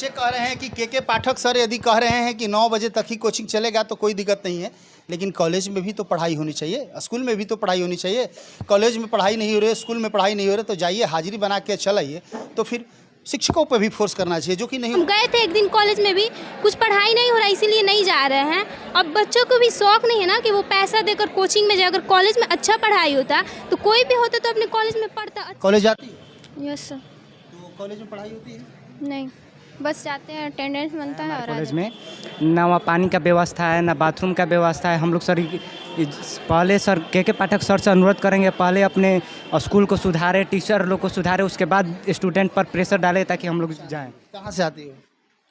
बच्चे कह रहे हैं कि के पाठक सर यदि कह रहे हैं कि 9 बजे तक ही कोचिंग चलेगा तो कोई दिक्कत नहीं है, लेकिन कॉलेज में भी तो पढ़ाई होनी चाहिए, स्कूल में भी तो पढ़ाई होनी चाहिए। कॉलेज में पढ़ाई नहीं हो रही है, स्कूल में पढ़ाई नहीं हो रही, तो जाइए हाजिरी बना के चल आइए। तो फिर शिक्षकों पर भी फोर्स करना चाहिए, जो कि नहीं। हम गए थे एक दिन कॉलेज में भी, कुछ पढ़ाई नहीं हो रहा इसीलिए नहीं जा रहे हैं। अब बच्चों को भी शौक नहीं है ना कि वो पैसा देकर कोचिंग में जाए। अगर कॉलेज में अच्छा पढ़ाई होता तो कोई भी होता तो अपने कॉलेज में पढ़ता। कॉलेज जाती है? Yes sir. तो कॉलेज में पढ़ाई होती है? नहीं, बस जाते हैं, अटेंडेंस बनता है और कॉलेज में ना वहाँ पानी का व्यवस्था है, ना बाथरूम का व्यवस्था है। हम लोग सर पहले सर के पाठक सर से अनुरोध करेंगे, पहले अपने स्कूल को सुधारे, टीचर लोग को सुधारे, उसके बाद स्टूडेंट पर प्रेशर डाले ताकि हम लोग जाएं। कहाँ से आती हो?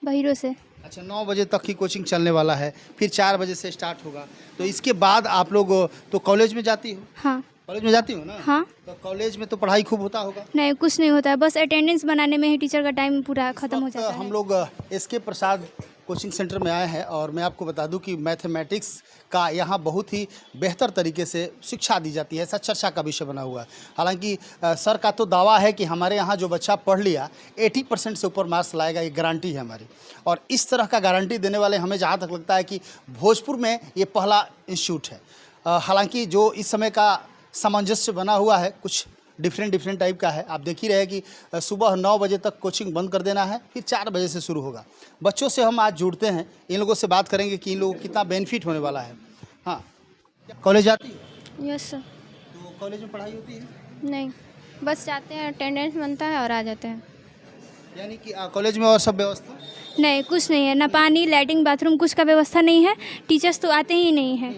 बहिरों से। अच्छा, 9 बजे तक ही कोचिंग चलने वाला है, फिर 4 बजे से स्टार्ट होगा। तो इसके बाद आप लोग तो कॉलेज में जाती हो? हाँ। कॉलेज में जाती हो ना? हाँ। तो कॉलेज में तो पढ़ाई खूब होता होगा? नहीं, कुछ नहीं होता है, बस अटेंडेंस बनाने में ही टीचर का टाइम पूरा खत्म हो जाता है। हम लोग एसके प्रसाद कोचिंग सेंटर में आए हैं और मैं आपको बता दूं कि मैथमेटिक्स का यहाँ बहुत ही बेहतर तरीके से शिक्षा दी जाती है, ऐसा चर्चा का विषय बना हुआ है। हालांकि सर का तो दावा है कि हमारे यहाँ जो बच्चा पढ़ लिया 80% से ऊपर मार्क्स लाएगा, ये गारंटी है हमारी। और इस तरह का गारंटी देने वाले हमें जहाँ तक लगता है कि भोजपुर में ये पहला इंस्टीट्यूट है। हालांकि जो इस समय का सामंजस्य बना हुआ है कुछ डिफरेंट टाइप का है। आप देख ही रहे कि सुबह 9 बजे तक कोचिंग बंद कर देना है, फिर 4 बजे से शुरू होगा। बच्चों से हम आज जुड़ते हैं, इन लोगों से बात करेंगे कि इन लोगों को कितना बेनिफिट होने वाला है। हाँ, कॉलेज जाती है? Yes sir. तो कॉलेज में पढ़ाई होती है? नहीं, बस जाते हैं, अटेंडेंस बनता है और आ जाते हैं। यानी कि कॉलेज में और सब व्यवस्था? नहीं, कुछ नहीं है, ना पानी, लैट्रिन, बाथरूम कुछ का व्यवस्था नहीं है। टीचर्स तो आते ही नहीं हैं।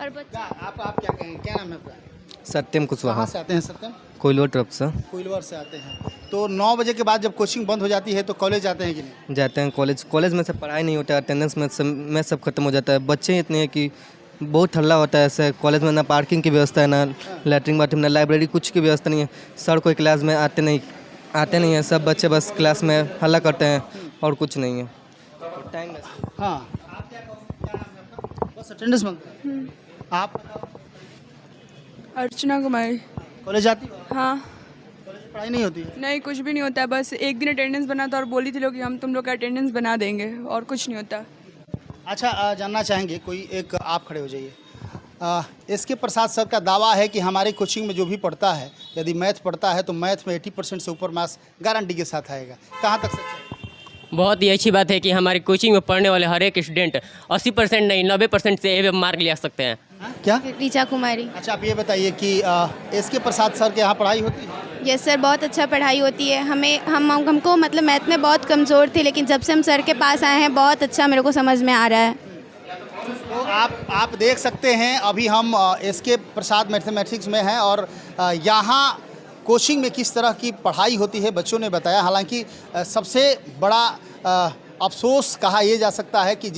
और बच्चे आप क्या कहेंगे, क्या नाम है आपका? सत्यम कुशवाहा। कहाँ से आते हैं सत्यम? कोइलवर तरफ से कोइलवर से आते हैं। तो 9 बजे के बाद जब कोचिंग बंद हो जाती है तो कॉलेज जाते हैं कि नहीं? जाते हैं। कॉलेज में से पढ़ाई नहीं होता है, अटेंडेंस में सब खत्म हो जाता है। बच्चे इतने हैं कि बहुत हल्ला होता है। ऐसे कॉलेज में ना पार्किंग की व्यवस्था है, ना लैट्रिन बाथरूम, ना लाइब्रेरी, कुछ की व्यवस्था नहीं है। सर कोई क्लास में आते नहीं है। सब बच्चे बस क्लास में हल्ला करते हैं और कुछ नहीं है। टाइम हाँ, आप क्या कहोगे, क्या नाम है आपका? बस अटेंडेंस बनता है। आप अर्चना कुमारी। कॉलेज जाती हो? हाँ। कॉलेज में पढ़ाई नहीं होती है? नहीं, कुछ भी नहीं होता है, बस एक दिन अटेंडेंस बना था और बोली थी लोग कि हम तुम लोग का अटेंडेंस बना देंगे और कुछ नहीं होता। अच्छा, जानना चाहेंगे कोई एक, आप खड़े हो जाइए। एसके प्रसाद सर का दावा है कि हमारे कोचिंग में जो भी पढ़ता है, यदि मैथ पढ़ता है तो मैथ में 80% से ऊपर मार्क्स गारंटी के साथ आएगा। कहाँ तक सच है? बहुत ही अच्छी बात है कि हमारी कोचिंग में पढ़ने वाले हर एक स्टूडेंट 80% नहीं 90% से एवे मार्क ले सकते हैं। क्या? ऋचा कुमारी। अच्छा, आप ये बताइए कि एसके प्रसाद सर के यहाँ पढ़ाई होती है? यस सर, बहुत अच्छा पढ़ाई होती है। हमको मतलब मैथ में बहुत कमज़ोर थे, लेकिन जब से हम सर के पास आए हैं बहुत अच्छा मेरे को समझ में आ रहा है। तो आप देख सकते हैं, अभी हम एसके प्रसाद मैथमेटिक्स में हैं और यहाँ कोचिंग में किस तरह की पढ़ाई होती है बच्चों ने बताया। हालांकि सबसे बड़ा अफसोस कहा यह जा सकता है कि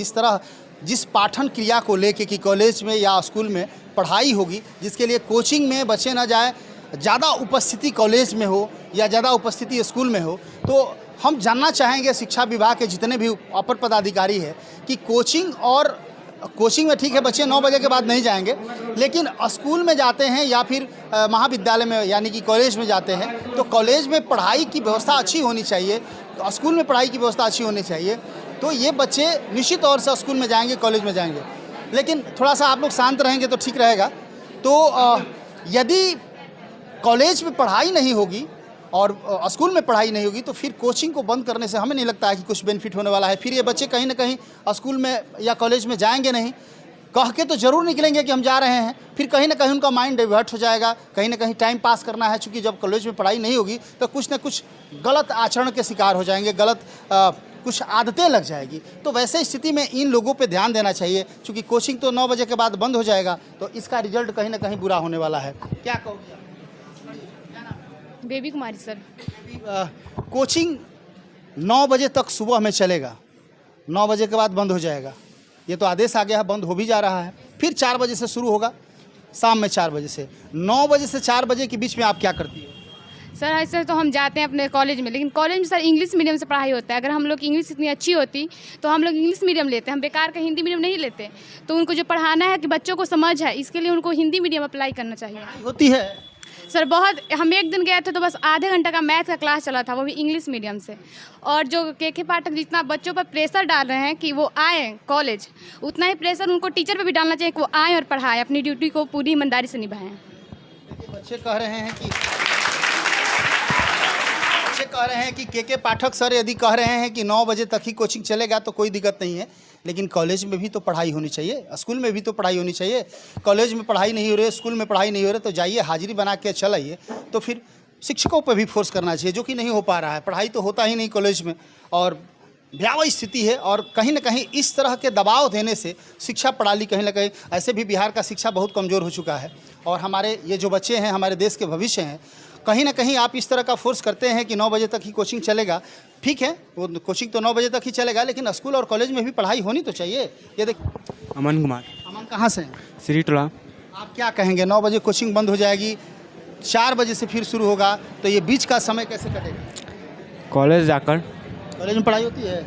जिस पाठन क्रिया को लेके कि कॉलेज में या स्कूल में पढ़ाई होगी, जिसके लिए कोचिंग में बच्चे ना जाए, ज़्यादा उपस्थिति कॉलेज में हो या ज़्यादा उपस्थिति स्कूल में हो, तो हम जानना चाहेंगे शिक्षा विभाग के जितने भी अपर पदाधिकारी हैं कि कोचिंग में ठीक है बच्चे 9 बजे के बाद नहीं जाएंगे, लेकिन स्कूल में जाते हैं या फिर महाविद्यालय में यानी कि कॉलेज में जाते हैं, तो कॉलेज में पढ़ाई की व्यवस्था अच्छी होनी चाहिए, स्कूल में पढ़ाई की व्यवस्था अच्छी होनी चाहिए। तो ये बच्चे निश्चित तौर से स्कूल में जाएंगे, कॉलेज में जाएंगे। लेकिन थोड़ा सा आप लोग शांत रहेंगे तो ठीक रहेगा। तो यदि कॉलेज में पढ़ाई नहीं होगी और स्कूल में पढ़ाई नहीं होगी तो फिर कोचिंग को बंद करने से हमें नहीं लगता है कि कुछ बेनिफिट होने वाला है। फिर ये बच्चे कहीं ना कहीं स्कूल में या कॉलेज में जाएंगे नहीं, कह के तो ज़रूर निकलेंगे कि हम जा रहे हैं, फिर कहीं ना कहीं उनका माइंड डाइवर्ट हो जाएगा, कहीं ना कहीं टाइम पास करना है। चूँकि जब कॉलेज में पढ़ाई नहीं होगी तो कुछ ना कुछ गलत आचरण के शिकार हो जाएंगे, गलत कुछ आदतें लग जाएगी। तो वैसे स्थिति में इन लोगों पे ध्यान देना चाहिए, क्योंकि कोचिंग तो 9 बजे के बाद बंद हो जाएगा, तो इसका रिजल्ट कहीं ना कहीं बुरा होने वाला है। क्या कहोगे? बेबी कुमारी सर। कोचिंग 9 बजे तक सुबह में चलेगा, 9 बजे के बाद बंद हो जाएगा। ये तो आदेश आ गया है, बंद हो भी जा रहा है। फिर 4 बजे से शुरू होगा, शाम में 4 बजे से। 9 बजे से 4 बजे के बीच में आप क्या करती हो? सर ऐसे तो हम जाते हैं अपने कॉलेज में, लेकिन कॉलेज में सर इंग्लिश मीडियम से पढ़ाई होता है। अगर हम लोग की इंग्लिश इतनी अच्छी होती तो हम लोग इंग्लिश मीडियम लेते, हम बेकार का हिंदी मीडियम नहीं लेते। तो उनको जो पढ़ाना है कि बच्चों को समझ है, इसके लिए उनको हिंदी मीडियम अप्लाई करना चाहिए। होती है सर बहुत, हम एक दिन गए थे तो बस आधे घंटे का मैथ का क्लास चला था, वो भी इंग्लिश मीडियम से। और जो के पाठक जितना बच्चों पर प्रेशर डाल रहे हैं कि वो आए कॉलेज, उतना ही प्रेशर उनको टीचर पे भी डालना चाहिए कि वो आएँ और पढ़ाएं, अपनी ड्यूटी को पूरी ईमानदारी से निभाएं। बच्चे कह रहे हैं कि के पाठक सर यदि कह रहे हैं कि 9 बजे तक ही कोचिंग चलेगा तो कोई दिक्कत नहीं है, लेकिन कॉलेज में भी तो पढ़ाई होनी चाहिए, स्कूल में भी तो पढ़ाई होनी चाहिए। कॉलेज में पढ़ाई नहीं हो रही है, स्कूल में पढ़ाई नहीं हो रही, तो जाइए हाजिरी बना के चल आइए। तो फिर शिक्षकों पर भी फोर्स करना चाहिए, जो कि नहीं हो पा रहा है। पढ़ाई तो होता ही नहीं कॉलेज में, और भयावह स्थिति है। और कहीं ना कहीं इस तरह के दबाव देने से शिक्षा प्रणाली कहीं ना कहीं, ऐसे भी बिहार का शिक्षा बहुत कमज़ोर हो चुका है। और हमारे ये जो बच्चे हैं, हमारे देश के भविष्य हैं, कहीं ना कहीं आप इस तरह का फोर्स करते हैं कि 9 बजे तक ही कोचिंग चलेगा। ठीक है, वो कोचिंग तो 9 बजे तक ही चलेगा, लेकिन स्कूल और कॉलेज में भी पढ़ाई होनी तो चाहिए। ये देख, अमन कुमार। अमन कहाँ से हैं? श्री टोला। आप क्या कहेंगे? 9 बजे कोचिंग बंद हो जाएगी, 4 बजे से फिर शुरू होगा, तो ये बीच का समय कैसे कटेगा? कॉलेज जाकर। कॉलेज में पढ़ाई होती है?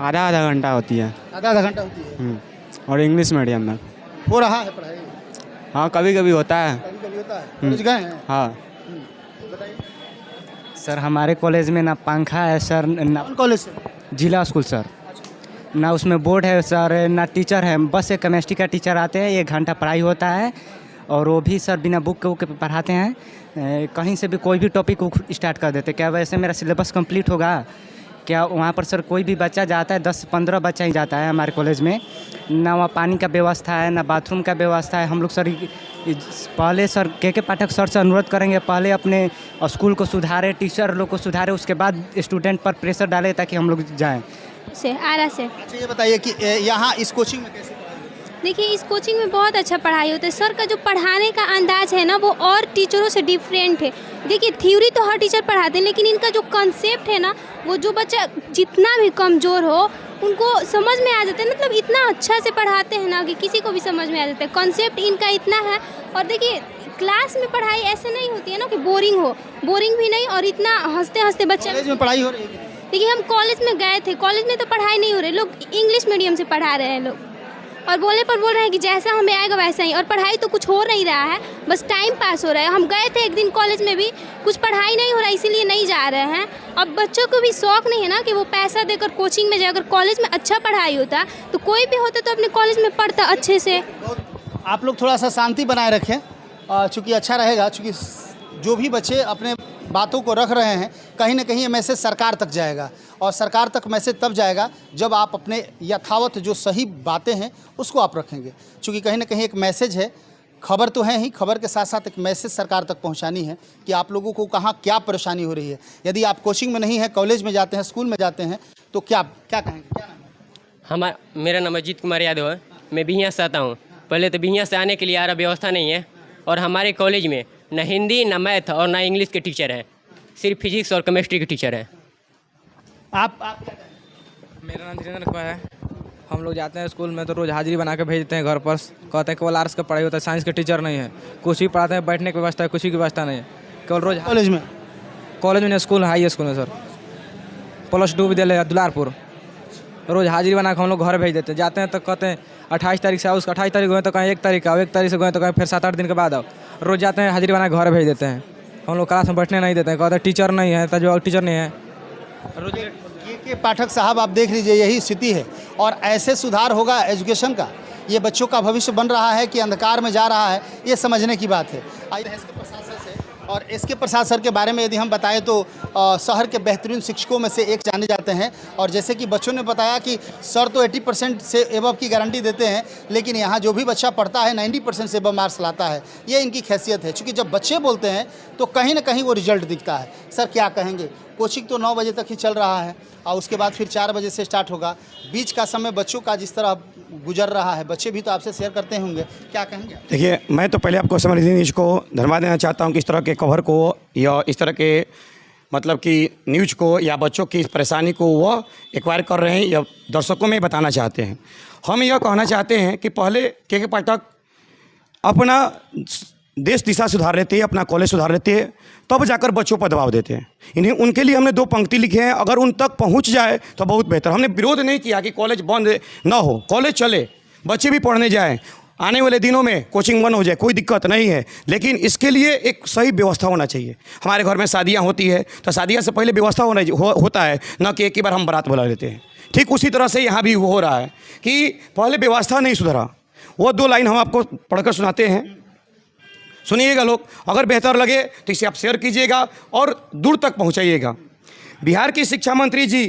आधा घंटा होती है। आधा घंटा होती है। और इंग्लिश मीडियम में हो रहा है पढ़ाई? हाँ, कभी कभी होता है। कभी कभी होता है। कॉलेज गए हैं? हाँ बताइए सर, हमारे कॉलेज में ना पंखा है सर, ना कौन कॉलेज से? जिला स्कूल सर, ना उसमें बोर्ड है सर, ना टीचर है। बस एक केमिस्ट्री का टीचर आते हैं, 1 घंटा पढ़ाई होता है, और वो भी सर बिना बुक के पढ़ाते हैं। कहीं से भी कोई भी टॉपिक को स्टार्ट कर देते। क्या वैसे मेरा सिलेबस कंप्लीट होगा क्या? वहाँ पर सर कोई भी बच्चा जाता है, 10-15 बच्चा ही जाता है हमारे कॉलेज में। ना वहाँ पानी का व्यवस्था है, ना बाथरूम का व्यवस्था है। हम लोग सर पहले सर के पाठक सर से अनुरोध करेंगे, पहले अपने स्कूल को सुधारे, टीचर लोग को सुधारे, उसके बाद स्टूडेंट पर प्रेशर डाले ताकि हम लोग जाएँ। से आरा से। अच्छा, ये बताइए कि यहाँ इस कोचिंग में कैसे? देखिए, इस कोचिंग में बहुत अच्छा पढ़ाई होता है। सर का जो पढ़ाने का अंदाज है ना, वो और टीचरों से डिफरेंट है। देखिए, थ्योरी तो हर टीचर पढ़ाते हैं, लेकिन इनका जो कॉन्सेप्ट है ना, वो जो बच्चा जितना भी कमज़ोर हो उनको समझ में आ जाता है। मतलब इतना अच्छा से पढ़ाते हैं ना कि किसी को भी समझ में आ जाता है। कॉन्सेप्ट इनका इतना है। और देखिए, क्लास में पढ़ाई ऐसे नहीं होती है ना कि बोरिंग हो, बोरिंग भी नहीं, और इतना हंसते हंसते बच्चे। कॉलेज में पढ़ाई हो रही है? देखिए, हम कॉलेज में गए थे, कॉलेज में तो पढ़ाई नहीं हो रही, लोग इंग्लिश मीडियम से पढ़ा रहे हैं लोग, और बोलने पर बोल रहे हैं कि जैसा हमें आएगा वैसा ही। और पढ़ाई तो कुछ हो नहीं रहा है, बस टाइम पास हो रहा है। हम गए थे एक दिन कॉलेज में भी, कुछ पढ़ाई नहीं हो रहा, इसीलिए नहीं जा रहे हैं। अब बच्चों को भी शौक नहीं है ना कि वो पैसा देकर कोचिंग में जाए। अगर कॉलेज में अच्छा पढ़ाई होता तो कोई भी होता तो अपने कॉलेज में पढ़ता अच्छे से। आप लोग थोड़ा सा शांति बनाए रखें, चूँकि अच्छा रहेगा। चूँकि जो भी बच्चे अपने बातों को रख रहे हैं, कहीं ना कहीं ये मैसेज सरकार तक जाएगा, और सरकार तक मैसेज तब जाएगा जब आप अपने यथावत जो सही बातें हैं उसको आप रखेंगे। चूँकि कहीं ना कहीं एक मैसेज है, खबर तो है ही, खबर के साथ साथ एक मैसेज सरकार तक पहुंचानी है कि आप लोगों को कहाँ क्या परेशानी हो रही है। यदि आप कोचिंग में नहीं है, कॉलेज में जाते हैं, स्कूल में जाते हैं, तो क्या कहेंगे? क्या नाम है? मेरा नाम अजीत कुमार यादव है। मैं बिहियाँ से आता हूँ। पहले तो बिहियाँ से आने के लिए यार व्यवस्था नहीं है, और हमारे कॉलेज में न हिंदी, न मैथ और न इंग्लिश के टीचर हैं, सिर्फ फिजिक्स और केमिस्ट्री के टीचर हैं। आप क्या कहेंगे? मेरा नाम धीरेन्द्र कुमार है। हम लोग जाते हैं स्कूल में तो रोज़ हाजिरी बना के भेज देते हैं घर पर। कहते हैं केवल आर्ट्स का पढ़ाई होता है, साइंस के टीचर नहीं है। कुछ ही पढ़ाते हैं, बैठने की व्यवस्था है, कुछ की व्यवस्था नहीं है, केवल रोज़। कॉलेज में स्कूल, हाई स्कूल में सर, +2 विद्यालय दुलारपुर। रोज़ हाजिरी बना के हम लोग घर भेज देते हैं। जाते हैं तो कहते हैं 28 तारीख से आओ, उसका 28 तारीख गए तो कहीं 1 तारीख आओ, 1 तारीख से गए तो कहीं फिर 7-8 दिन के बाद आओ। रोज़ जाते हैं, हाजिरी बना के घर भेज देते हैं। हम लोग क्लास में बैठने नहीं देते हैं, कहते हैं टीचर नहीं है, तजुर्बा टीचर नहीं है। रोज के पाठक साहब, आप देख लीजिए, यही स्थिति है। और ऐसे सुधार होगा एजुकेशन का? ये बच्चों का भविष्य बन रहा है कि अंधकार में जा रहा है, ये समझने की बात है। आइए इसके प्रशासन से, और इसके प्रसाद सर के बारे में यदि हम बताएं तो शहर के बेहतरीन शिक्षकों में से एक जाने जाते हैं। और जैसे कि बच्चों ने बताया कि सर तो 80% से एबव की गारंटी देते हैं, लेकिन यहाँ जो भी बच्चा पढ़ता है 90% से एबव मार्क्स लाता है। ये इनकी हैसियत है। चूँकि जब बच्चे बोलते हैं तो कहीं ना कहीं वो रिजल्ट दिखता है। सर क्या कहेंगे? कोचिंग तो 9 बजे तक ही चल रहा है, और उसके बाद फिर 4 बजे से स्टार्ट होगा। बीच का समय बच्चों का जिस तरह गुजर रहा है, बच्चे भी तो आपसे शेयर करते होंगे, क्या कहेंगे? देखिए, मैं तो पहले आपको समृद्धि न्यूज़ को धन्यवाद देना चाहता हूं कि इस तरह के कवर को, या इस तरह के मतलब कि न्यूज़ को, या बच्चों की इस परेशानी को वह एक्वायर कर रहे हैं, या दर्शकों में बताना चाहते हैं। हम यह कहना चाहते हैं कि पहले के पाठक अपना देश दिशा सुधार लेते हैं, अपना कॉलेज सुधार लेते हैं, तब जाकर बच्चों पर दबाव देते हैं। इन्हें, उनके लिए हमने 2 पंक्ति लिखे हैं, अगर उन तक पहुंच जाए तो बहुत बेहतर। हमने विरोध नहीं किया कि कॉलेज बंद ना हो, कॉलेज चले, बच्चे भी पढ़ने जाएं। आने वाले दिनों में कोचिंग बंद हो जाए, कोई दिक्कत नहीं है, लेकिन इसके लिए एक सही व्यवस्था होना चाहिए। हमारे घर में शादियां होती है तो शादियां से पहले व्यवस्था होता है, न कि एक ही बार हम बारात बुला लेते हैं। ठीक उसी तरह से यहाँ भी हो रहा है कि पहले व्यवस्था नहीं सुधरा। वो 2 लाइन हम आपको पढ़कर सुनाते हैं, सुनिएगा लोग। अगर बेहतर लगे तो इसे आप शेयर कीजिएगा और दूर तक पहुँचाइएगा। बिहार की शिक्षा मंत्री जी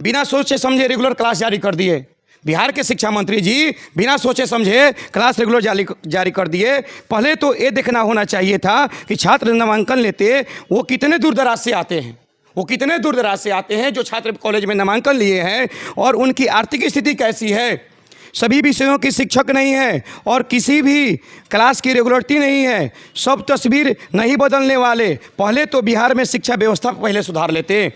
बिना सोचे समझे रेगुलर क्लास जारी कर दिए। बिहार के शिक्षा मंत्री जी बिना सोचे समझे क्लास रेगुलर जारी कर दिए। पहले तो ये देखना होना चाहिए था कि छात्र नामांकन लेते वो कितने दूर दराज से आते हैं, वो कितने दूर दराज से आते हैं जो छात्र कॉलेज में नामांकन लिए हैं, और उनकी आर्थिक स्थिति कैसी है। सभी विषयों की शिक्षक नहीं है और किसी भी क्लास की रेगुलरिटी नहीं है। सब तस्वीर नहीं बदलने वाले। पहले तो बिहार में शिक्षा व्यवस्था पहले सुधार लेते।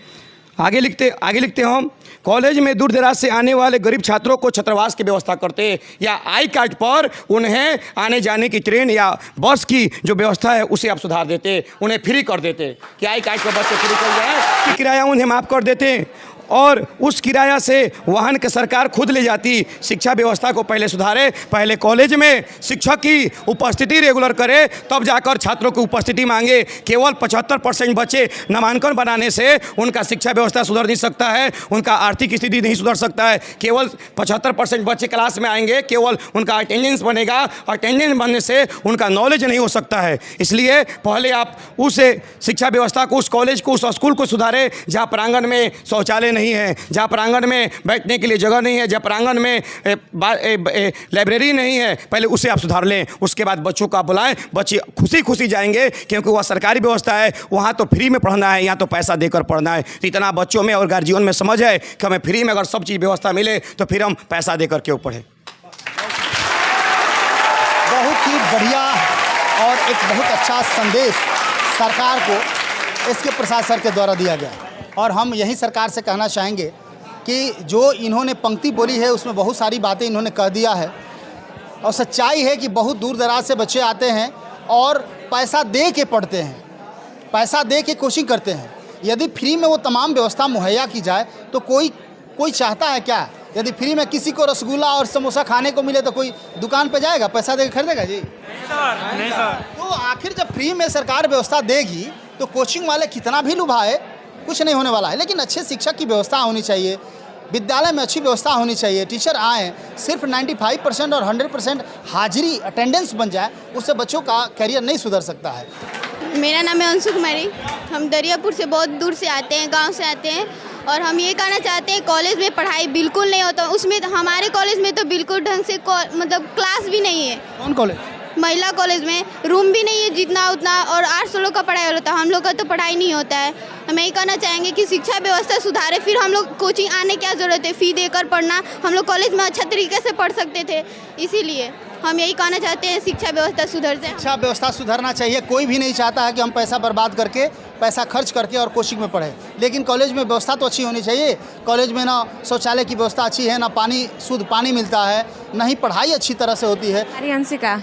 आगे लिखते हम, कॉलेज में दूर दराज से आने वाले गरीब छात्रों को छात्रावास की व्यवस्था करते, या आई कार्ड पर उन्हें आने जाने की ट्रेन या बस की जो व्यवस्था है उसे आप सुधार देते, उन्हें फ्री कर देते कि आई कार्ड पर बस से फ्री कर जाए, किराया उन्हें माफ़ कर देते और उस किराया से वाहन के सरकार खुद ले जाती। शिक्षा व्यवस्था को पहले सुधारे, पहले कॉलेज में शिक्षक की उपस्थिति रेगुलर करे, तब जाकर छात्रों की उपस्थिति मांगे। केवल 75% बच्चे नामांकन बनाने से उनका शिक्षा व्यवस्था सुधर नहीं सकता है, उनका आर्थिक स्थिति नहीं सुधर सकता है। केवल 75% बच्चे क्लास में आएंगे, केवल उनका अटेंडेंस बनेगा, अटेंडेंस बनने से उनका नॉलेज नहीं हो सकता है। इसलिए पहले आप उस शिक्षा व्यवस्था को, उस कॉलेज को, उस स्कूल को सुधारे जहाँ प्रांगण में शौचालय नहीं है, जहाँ प्रांगण में बैठने के लिए जगह नहीं है, जहाँ प्रांगण में लाइब्रेरी नहीं है, पहले उसे आप सुधार लें। उसके बाद बच्चों को आप बुलाएं, बच्चे खुशी खुशी जाएंगे, क्योंकि वह सरकारी व्यवस्था है। वहाँ तो फ्री में पढ़ना है, यहाँ तो पैसा देकर पढ़ना है। तो इतना बच्चों में और गार्जियन में समझ है कि हमें फ्री में अगर सब चीज़ व्यवस्था मिले तो फिर हम पैसा देकर क्यों पढ़ें। बहुत ही बढ़िया और एक बहुत अच्छा संदेश सरकार को इसके प्रसाद सर के द्वारा दिया गया। और हम यही सरकार से कहना चाहेंगे कि जो इन्होंने पंक्ति बोली है उसमें बहुत सारी बातें इन्होंने कह दिया है, और सच्चाई है कि बहुत दूर दराज से बच्चे आते हैं और पैसा दे के पढ़ते हैं, पैसा दे के कोचिंग करते हैं। यदि फ्री में वो तमाम व्यवस्था मुहैया की जाए तो कोई चाहता है क्या? यदि फ्री में किसी को रसगुल्ला और समोसा खाने को मिले तो कोई दुकान पे जाएगा, पैसा दे के खरीदेगा जी? नहीं सर। तो आखिर जब फ्री में सरकार व्यवस्था देगी तो कोचिंग वाले कितना भी लुभाए, कुछ नहीं होने वाला है। लेकिन अच्छे शिक्षक की व्यवस्था होनी चाहिए, विद्यालय में अच्छी व्यवस्था होनी चाहिए, टीचर आएँ, सिर्फ 95% और 100% हाजिरी अटेंडेंस बन जाए, उससे बच्चों का कैरियर नहीं सुधर सकता है। मेरा नाम है अंशु कुमारी। हम दरियापुर से बहुत दूर से आते हैं, गांव से आते हैं, और हम ये कहना चाहते हैं कॉलेज में पढ़ाई बिल्कुल नहीं होता। उसमें हमारे कॉलेज में तो बिल्कुल ढंग से मतलब क्लास भी नहीं है। कौन कॉलेज? महिला कॉलेज में रूम भी नहीं है जितना उतना, और 800 लोग का पढ़ाई होता है, हम लोग का तो पढ़ाई नहीं होता है। हम यही कहना चाहेंगे कि शिक्षा व्यवस्था सुधारे, फिर हम लोग कोचिंग आने क्या ज़रूरत है, फ़ी देकर पढ़ना। हम लोग कॉलेज में अच्छा तरीके से पढ़ सकते थे, इसीलिए हम यही कहना चाहते हैं शिक्षा व्यवस्था सुधर जाए। शिक्षा व्यवस्था सुधरना चाहिए। कोई भी नहीं चाहता है कि हम पैसा बर्बाद करके, पैसा खर्च करके और कोचिंग में पढ़ें, लेकिन कॉलेज में व्यवस्था तो अच्छी होनी चाहिए। कॉलेज में ना शौचालय की व्यवस्था अच्छी है, ना पानी, शुद्ध पानी मिलता है, ना ही पढ़ाई अच्छी तरह से होती है। हंसिका,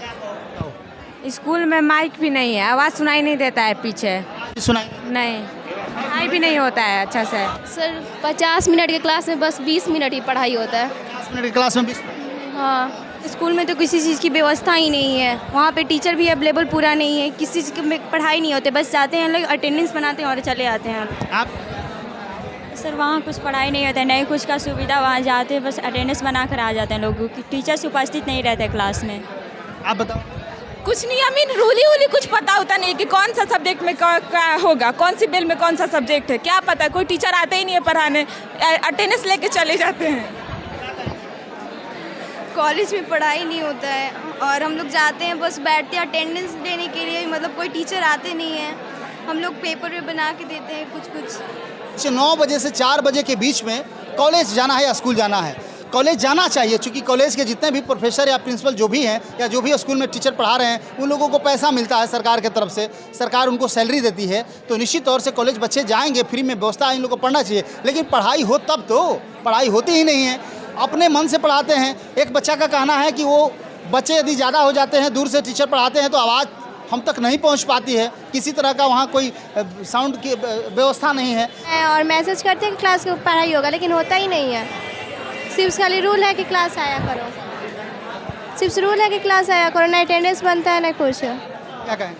स्कूल में माइक भी नहीं है, आवाज़ सुनाई नहीं देता है, पीछे सुनाई नहीं, पढ़ाई भी नहीं होता है अच्छा से। सर 50 मिनट के क्लास में बस 20 मिनट ही पढ़ाई होता है। 50 मिनट की क्लास में 20? हाँ, स्कूल में तो किसी चीज़ की व्यवस्था ही नहीं है, वहाँ पे टीचर भी अवेलेबल पूरा नहीं है, किसी चीज़ की पढ़ाई नहीं होते, बस जाते हैं लोग, अटेंडेंस बनाते हैं और चले आते हैं। आप? सर वहाँ कुछ पढ़ाई नहीं होता है, नहीं कुछ का सुविधा, वहाँ जाते हैं बस अटेंडेंस बना कर आ जाते हैं लोगों की, टीचर्स उपस्थित नहीं रहते क्लास में। आप बताओ। कुछ नहीं, हमें रूली कुछ पता होता नहीं कि कौन सा सब्जेक्ट में क्या होगा, कौन सी बिल में कौन सा सब्जेक्ट है, क्या पता। कोई टीचर आते ही नहीं है पढ़ाने, अटेंडेंस लेके चले जाते हैं। कॉलेज में पढ़ाई नहीं होता है और हम लोग जाते हैं बस बैठते हैं अटेंडेंस देने के लिए, मतलब कोई टीचर आते नहीं हैं। हम लोग पेपर में बना के देते हैं कुछ। 9 बजे से 4 बजे के बीच में कॉलेज जाना है या स्कूल जाना है, कॉलेज जाना चाहिए, क्योंकि कॉलेज के जितने भी प्रोफेसर या प्रिंसिपल जो भी हैं या जो भी स्कूल में टीचर पढ़ा रहे हैं उन लोगों को पैसा मिलता है सरकार की तरफ से, सरकार उनको सैलरी देती है। तो निश्चित तौर से कॉलेज बच्चे जाएंगे, फ्री में व्यवस्था इन लोगों को पढ़ना चाहिए, लेकिन पढ़ाई हो तब तो, पढ़ाई होती ही नहीं है, अपने मन से पढ़ाते हैं। एक बच्चा का कहना है कि वो बच्चे यदि ज़्यादा हो जाते हैं, दूर से टीचर पढ़ाते हैं तो आवाज़ हम तक नहीं पहुंच पाती है, किसी तरह का वहाँ कोई साउंड की व्यवस्था नहीं है। और मैसेज करते हैं कि क्लास की पढ़ाई होगा, लेकिन होता ही नहीं है, सिर्फ खाली रूल है कि क्लास आया करो। सिर्फ रूल है कि क्लास आया करो, ना अटेंडेंस बनता है ना कुछ। क्या कहें?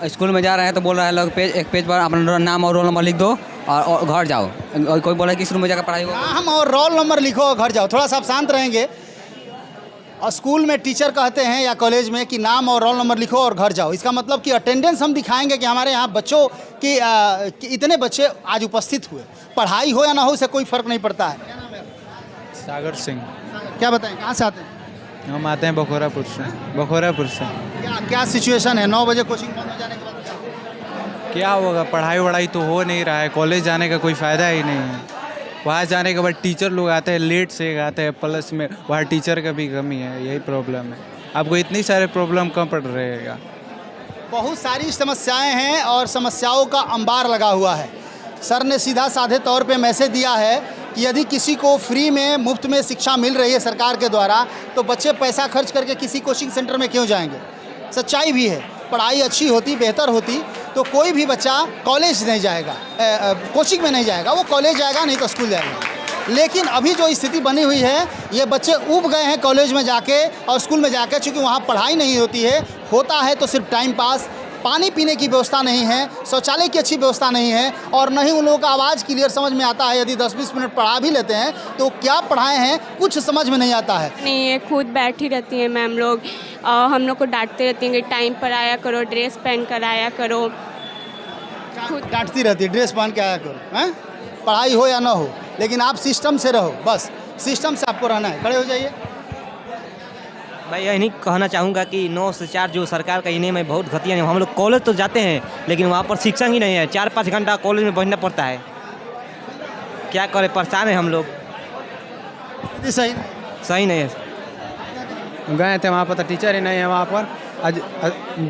स्कूल में जा रहे हैं तो बोल रहे हैं लोग एक पेज पर अपना नाम और रोल नंबर लिख दो और घर जाओ। और कोई बोला कि इस रूम में जाकर पढ़ाई हो। नाम और रोल नंबर लिखो और घर जाओ। थोड़ा सा आप शांत रहेंगे। और स्कूल में टीचर कहते हैं या कॉलेज में कि नाम और रोल नंबर लिखो और घर जाओ। इसका मतलब कि अटेंडेंस हम दिखाएंगे कि हमारे यहाँ बच्चों कि इतने बच्चे आज उपस्थित हुए। पढ़ाई हो या ना हो इससे कोई फ़र्क नहीं पड़ता है। क्या नाम है? सागर सिंह। क्या बताएं, कहाँ से आते हैं? हम आते हैं बखोरापुर से। क्या सिचुएशन है? 9 बजे कोचिंग बंद हो जाने के बाद क्या होगा? पढ़ाई वढ़ाई तो हो नहीं रहा है, कॉलेज जाने का कोई फ़ायदा ही नहीं है। वहाँ जाने के बाद टीचर लोग आते हैं लेट से आते हैं, प्लस में वहाँ टीचर का भी कमी है। यही प्रॉब्लम है। आपको इतनी सारे प्रॉब्लम कम पड़ रहेगा। बहुत सारी समस्याएं हैं और समस्याओं का अंबार लगा हुआ है। सर ने सीधा साधे तौर पे मैसेज दिया है कि यदि किसी को फ्री में मुफ्त में शिक्षा मिल रही है सरकार के द्वारा तो बच्चे पैसा खर्च करके किसी कोचिंग सेंटर में क्यों जाएंगे। सच्चाई भी है, पढ़ाई अच्छी होती बेहतर होती तो कोई भी बच्चा कॉलेज नहीं जाएगा, कोचिंग में नहीं जाएगा, वो कॉलेज जाएगा नहीं तो स्कूल जाएगा। लेकिन अभी जो स्थिति बनी हुई है ये बच्चे ऊब गए हैं कॉलेज में जाके और स्कूल में जाके, चूँकि वहाँ पढ़ाई नहीं होती है, होता है तो सिर्फ टाइम पास। पानी पीने की व्यवस्था नहीं है, शौचालय की अच्छी व्यवस्था नहीं है और न ही उन लोगों का आवाज़ क्लियर समझ में आता है। यदि 10-20 मिनट पढ़ा भी लेते हैं तो क्या पढ़ाए हैं कुछ समझ में नहीं आता है। नहीं है, खुद बैठी रहती हैं मैम लोग और हम लोग को डांटते रहती हैं कि टाइम पर आया करो, ड्रेस पहन कर आया करो। खुद डांटती रहती है, ड्रेस पहन के आया करो, हैं? पढ़ाई हो या ना हो, लेकिन आप सिस्टम से रहो, बस सिस्टम से आपको रहना है। खड़े हो जाइए। मैं यही कहना चाहूँगा कि 9 से 4 जो सरकार का नियम है बहुत घटिया है। हम लोग कॉलेज तो जाते हैं लेकिन वहाँ पर शिक्षा ही नहीं है। 4-5 घंटा कॉलेज में बैठना पड़ता है। क्या करें, परेशान है हम लोग। सही नहीं है। गए थे वहाँ पर तो टीचर ही नहीं है वहाँ पर। आज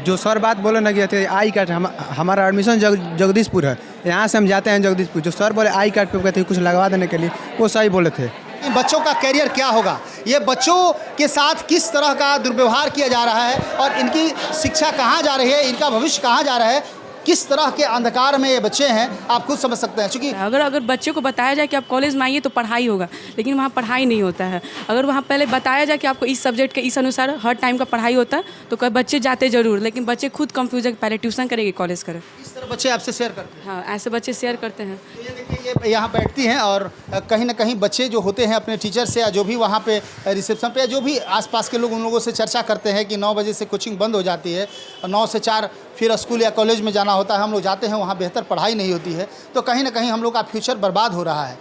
जो सर बात बोले ना कि आई कार्ड हमारा एडमिशन जगदीशपुर है, यहाँ से हम जाते हैं जगदीशपुर। जो सर बोले आई कार्ड पे कहते कुछ लगवा देने के लिए, वो सही बोले थे। बच्चों का कैरियर क्या होगा, ये बच्चों के साथ किस तरह का दुर्व्यवहार किया जा रहा है और इनकी शिक्षा कहाँ जा रही है, इनका भविष्य कहाँ जा रहा है, किस तरह के अंधकार में ये बच्चे हैं, आप खुद समझ सकते हैं। क्योंकि अगर बच्चे को बताया जाए कि आप कॉलेज में आइए तो पढ़ाई होगा, लेकिन वहाँ पढ़ाई नहीं होता है। अगर वहाँ पहले बताया जाए कि आपको इस सब्जेक्ट के इस अनुसार हर टाइम का पढ़ाई होता है तो बच्चे जाते जरूर, लेकिन बच्चे खुद कंफ्यूज है कि पहले ट्यूशन करेंगे कॉलेज करें। इस तरह बच्चे आपसे शेयर करते हैं। हाँ, ऐसे बच्चे शेयर करते हैं। तो ये देखिए, ये यहाँ बैठती हैं और कहीं ना कहीं बच्चे जो होते हैं अपने टीचर से या जो भी वहाँ पे रिसेप्शन पे या जो भी आसपास के लोग उन लोगों से चर्चा करते हैं कि 9 बजे से कोचिंग बंद हो जाती है और 9 से 4 फिर स्कूल या कॉलेज में जाना होता है। हम लोग जाते हैं, वहाँ बेहतर पढ़ाई नहीं होती है, तो कहीं ना कहीं हम लोग का फ्यूचर बर्बाद हो रहा है।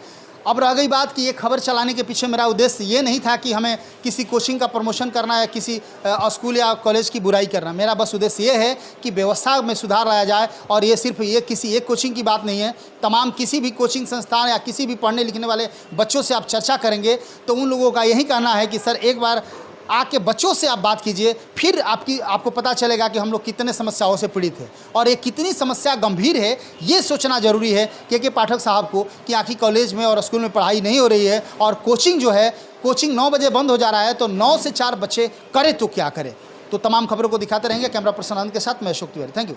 अब रह गई बात कि ये खबर चलाने के पीछे मेरा उद्देश्य ये नहीं था कि हमें किसी कोचिंग का प्रमोशन करना या किसी स्कूल या कॉलेज की बुराई करना। मेरा बस उद्देश्य ये है कि व्यवस्था में सुधार लाया जाए और ये सिर्फ ये किसी एक कोचिंग की बात नहीं है। तमाम किसी भी कोचिंग संस्थान या किसी भी पढ़ने लिखने वाले बच्चों से आप चर्चा करेंगे तो उन लोगों का यही कहना है कि सर एक बार आके बच्चों से आप बात कीजिए, फिर आपको पता चलेगा कि हम लोग कितने समस्याओं से पीड़ित हैं और ये कितनी समस्या गंभीर है। ये सोचना ज़रूरी है के पाठक साहब को कि आखिर कॉलेज में और स्कूल में पढ़ाई नहीं हो रही है और कोचिंग जो है, कोचिंग 9 बजे बंद हो जा रहा है तो 9 से 4 बच्चे करे तो क्या करे। तो तमाम खबरों को दिखाते रहेंगे। कैमरा पर्सन आनंद के साथ मैं अशोक तिवारी। Thank you.